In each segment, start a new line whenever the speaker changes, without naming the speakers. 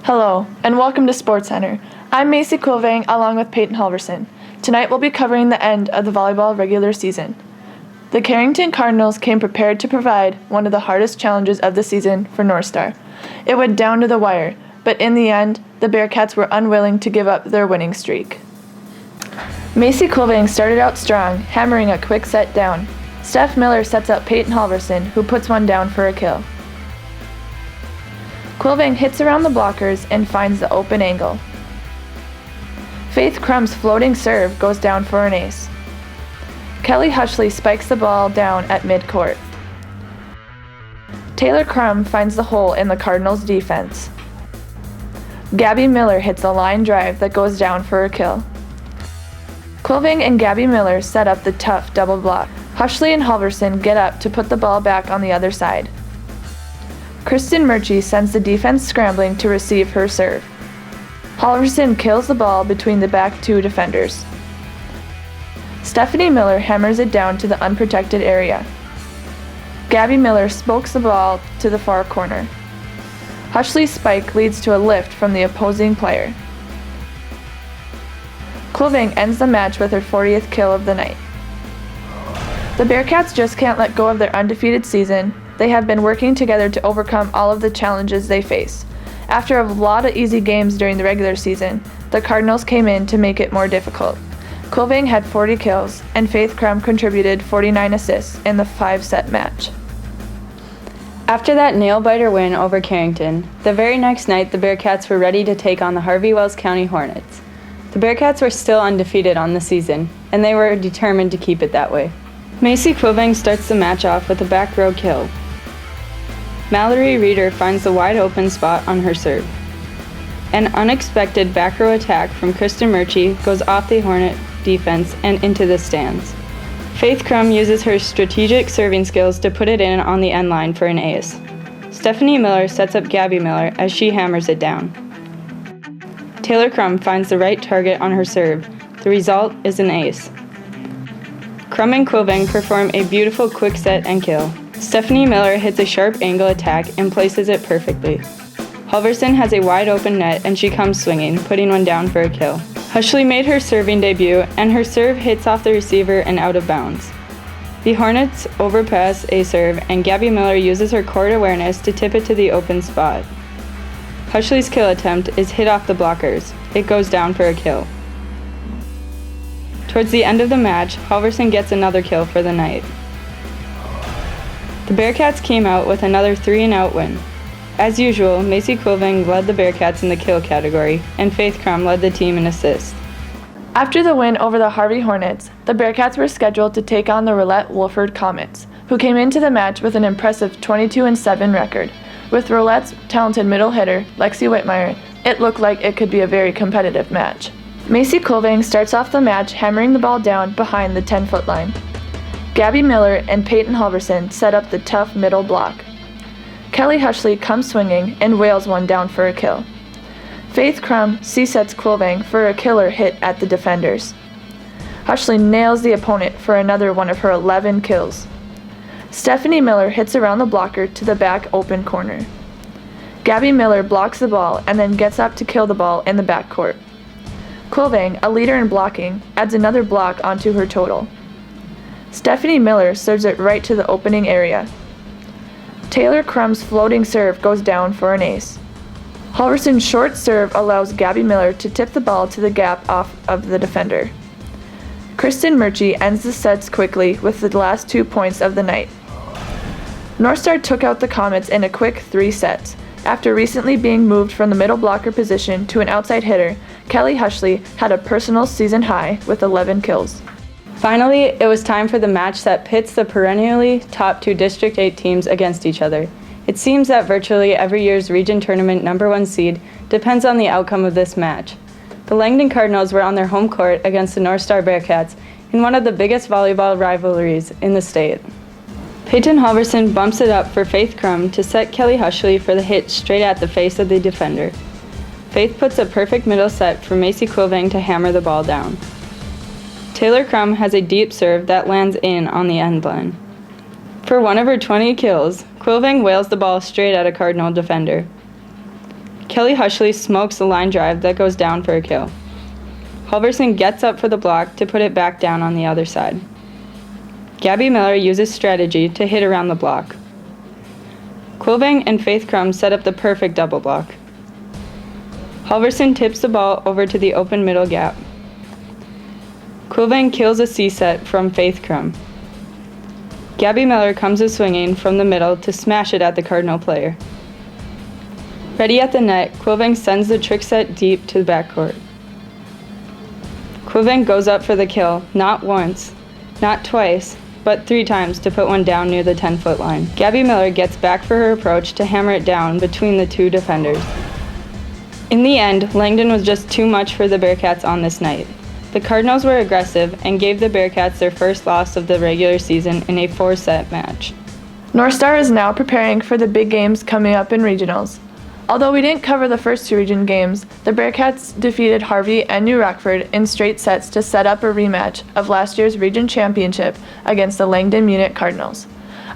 Hello, and welcome to Sports Center. I'm Macey Kvilvang along with Peyton Halverson. Tonight we'll be covering the end of the volleyball regular season. The Carrington Cardinals came prepared to provide one of the hardest challenges of the season for North Star. It went down to the wire, but in the end, the Bearcats were unwilling to give up their winning streak. Macey Kvilvang started out strong, hammering a quick set down. Steph Miller sets up Peyton Halverson, who puts one down for a kill. Kvilvang hits around the blockers and finds the open angle. Faith Crumb's floating serve goes down for an ace. Kelly Hushley spikes the ball down at midcourt. Taylor Crumb finds the hole in the Cardinals' defense. Gabby Miller hits a line drive that goes down for a kill. Kvilvang and Gabby Miller set up the tough double block. Hushley and Halverson get up to put the ball back on the other side. Kristen Murchie sends the defense scrambling to receive her serve. Halverson kills the ball between the back two defenders. Stephanie Miller hammers it down to the unprotected area. Gabby Miller spokes the ball to the far corner. Hushley's spike leads to a lift from the opposing player. Kvilvang ends the match with her 40th kill of the night. The Bearcats just can't let go of their undefeated season. They have been working together to overcome all of the challenges they face. After a lot of easy games during the regular season, the Cardinals came in to make it more difficult. Kvilvang had 40 kills, and Faith Crumb contributed 49 assists in the 5-set match.
After that nail-biter win over Carrington, the very next night the Bearcats were ready to take on the Harvey County Hornets. The Bearcats were still undefeated on the season, and they were determined to keep it that way. Macey Kvilvang starts the match off with a back row kill. Mallory Reeder finds the wide open spot on her serve. An unexpected back row attack from Kristen Murchie goes off the Hornet defense and into the stands. Faith Crumb uses her strategic serving skills to put it in on the end line for an ace. Stephanie Miller sets up Gabby Miller as she hammers it down. Taylor Crumb finds the right target on her serve. The result is an ace. Crumb and Kvilvang perform a beautiful quick set and kill. Stephanie Miller hits a sharp angle attack and places it perfectly. Halverson has a wide open net and she comes swinging, putting one down for a kill. Hushley made her serving debut and her serve hits off the receiver and out of bounds. The Hornets overpass a serve and Gabby Miller uses her court awareness to tip it to the open spot. Hushley's kill attempt is hit off the blockers. It goes down for a kill. Towards the end of the match, Halverson gets another kill for the night. The Bearcats came out with another 3-and-out win. As usual, Macey Kvilvang led the Bearcats in the kill category, and Faith Crumb led the team in assists.
After the win over the Harvey Hornets, the Bearcats were scheduled to take on the Roulette-Wolford Comets, who came into the match with an impressive 22-7 record. With Roulette's talented middle hitter, Lexi Whitmire, it looked like it could be a very competitive match. Macey Kvilvang starts off the match hammering the ball down behind the 10-foot line. Gabby Miller and Peyton Halverson set up the tough middle block. Kelly Hushley comes swinging and wails one down for a kill. Faith Crumb C-sets Kvilvang for a killer hit at the defenders. Hushley nails the opponent for another one of her 11 kills. Stephanie Miller hits around the blocker to the back open corner. Gabby Miller blocks the ball and then gets up to kill the ball in the backcourt. Kvilvang, a leader in blocking, adds another block onto her total. Stephanie Miller serves it right to the opening area. Taylor Crumb's floating serve goes down for an ace. Halverson's short serve allows Gabby Miller to tip the ball to the gap off of the defender. Kristen Murchie ends the sets quickly with the last 2 points of the night. North Star took out the Comets in a quick 3 sets. After recently being moved from the middle blocker position to an outside hitter, Kelly Hushley had a personal season high with 11 kills.
Finally, it was time for the match that pits the perennially top 2 District 8 teams against each other. It seems that virtually every year's region tournament #1 seed depends on the outcome of this match. The Langdon Cardinals were on their home court against the North Star Bearcats in one of the biggest volleyball rivalries in the state. Peyton Halverson bumps it up for Faith Crumb to set Kelly Hushley for the hit straight at the face of the defender. Faith puts a perfect middle set for Macey Kvilvang to hammer the ball down. Taylor Crumb has a deep serve that lands in on the end line. For one of her 20 kills, Kvilvang wails the ball straight at a Cardinal defender. Kelly Hushley smokes the line drive that goes down for a kill. Halverson gets up for the block to put it back down on the other side. Gabby Miller uses strategy to hit around the block. Kvilvang and Faith Crum set up the perfect double block. Halverson tips the ball over to the open middle gap. Kvilvang kills a C-set from Faith Crum. Gabby Miller comes swinging from the middle to smash it at the Cardinal player. Ready at the net, Kvilvang sends the trick set deep to the backcourt. Kvilvang goes up for the kill, not once, not twice, but 3 times to put one down near the 10-foot line. Gabby Miller gets back for her approach to hammer it down between the 2 defenders. In the end, Langdon was just too much for the Bearcats on this night. The Cardinals were aggressive and gave the Bearcats their first loss of the regular season in a 4-set match.
North Star is now preparing for the big games coming up in regionals. Although we didn't cover the first 2 region games, the Bearcats defeated Harvey and New Rockford in straight sets to set up a rematch of last year's region championship against the Langdon Munich Cardinals.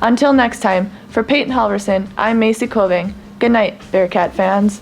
Until next time, for Peyton Halverson, I'm Macey Kvilvang. Good night, Bearcat fans.